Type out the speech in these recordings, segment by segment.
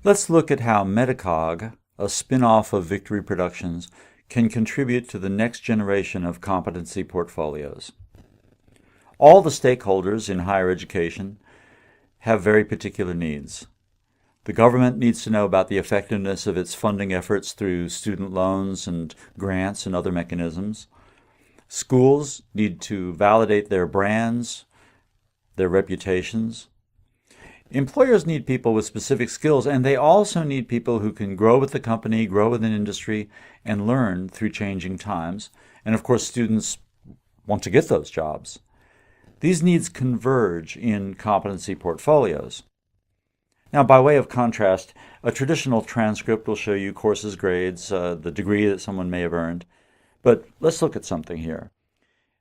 Let's look at how Metacog, a spin-off of Victory Productions, can contribute to the next generation of competency portfolios. All the stakeholders in higher education have very particular needs. The government needs to know about the effectiveness of its funding efforts through student loans and grants and other mechanisms. Schools need to validate their brands, their reputations. Employers need people with specific skills, and they also need people who can grow with the company, grow with an industry, and learn through changing times. And of course, students want to get those jobs. These needs converge in competency portfolios. Now, by way of contrast, a traditional transcript will show you courses, grades, the degree that someone may have earned. But let's look at something here.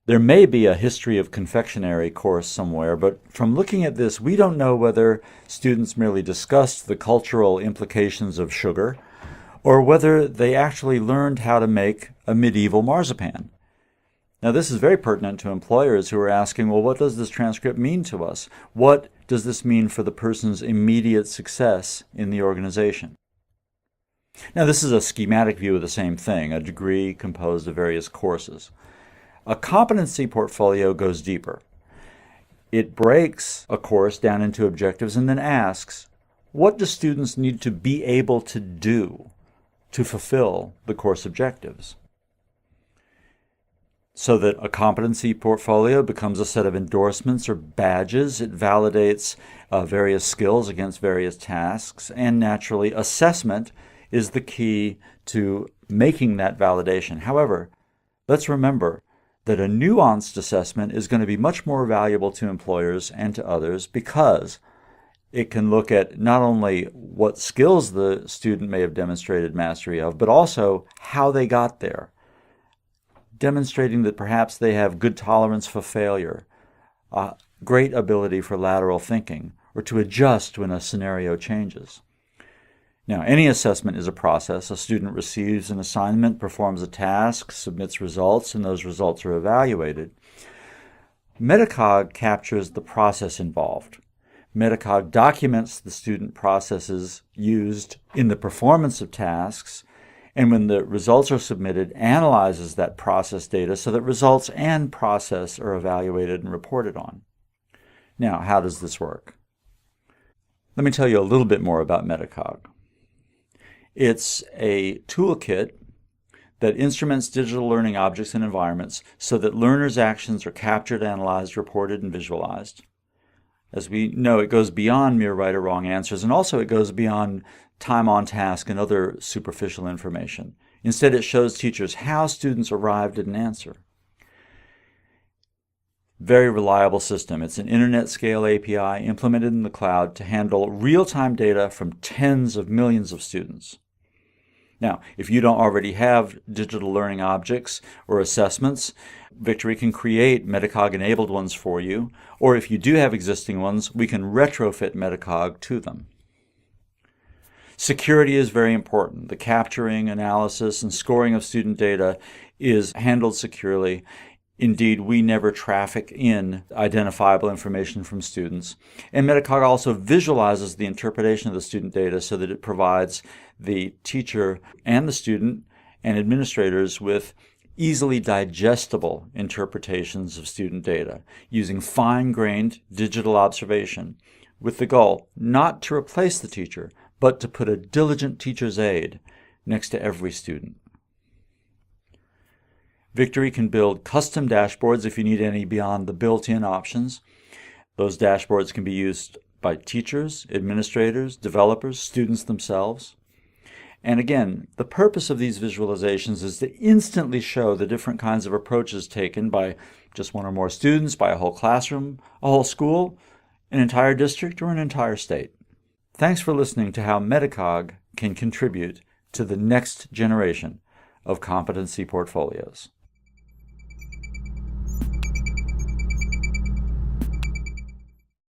There may be a history of confectionery course somewhere, but from looking at this, we don't know whether students merely discussed the cultural implications of sugar, or whether they actually learned how to make a medieval marzipan. Now, this is very pertinent to employers who are asking, well, what does this transcript mean to us? What does this mean for the person's immediate success in the organization? Now, this is a schematic view of the same thing, a degree composed of various courses. A competency portfolio goes deeper. It breaks a course down into objectives and then asks, what do students need to be able to do to fulfill the course objectives? So that a competency portfolio becomes a set of endorsements or badges. It validates various skills against various tasks, and naturally, assessment is the key to making that validation. However, let's remember that a nuanced assessment is going to be much more valuable to employers and to others because it can look at not only what skills the student may have demonstrated mastery of, but also how they got there, demonstrating that perhaps they have good tolerance for failure, great ability for lateral thinking, or to adjust when a scenario changes. Now, any assessment is a process. A student receives an assignment, performs a task, submits results, and those results are evaluated. Metacog captures the process involved. Metacog documents the student processes used in the performance of tasks, and when the results are submitted, analyzes that process data so that results and process are evaluated and reported on. Now, how does this work? Let me tell you a little bit more about Metacog. It's a toolkit that instruments digital learning objects and environments so that learners' actions are captured, analyzed, reported, and visualized. As we know, it goes beyond mere right or wrong answers, and also it goes beyond time on task and other superficial information. Instead, it shows teachers how students arrived at an answer. Very reliable system. It's an internet-scale API implemented in the cloud to handle real-time data from tens of millions of students. Now, if you don't already have digital learning objects or assessments, Victory can create Metacog-enabled ones for you, or if you do have existing ones, we can retrofit Metacog to them. Security is very important. The capturing, analysis, and scoring of student data is handled securely. Indeed, we never traffic in identifiable information from students. And Metacog also visualizes the interpretation of the student data so that it provides the teacher and the student and administrators with easily digestible interpretations of student data using fine-grained digital observation with the goal not to replace the teacher, but to put a diligent teacher's aide next to every student. Victory can build custom dashboards if you need any beyond the built-in options. Those dashboards can be used by teachers, administrators, developers, students themselves. And again, the purpose of these visualizations is to instantly show the different kinds of approaches taken by just one or more students, by a whole classroom, a whole school, an entire district, or an entire state. Thanks for listening to how Metacog can contribute to the next generation of competency portfolios.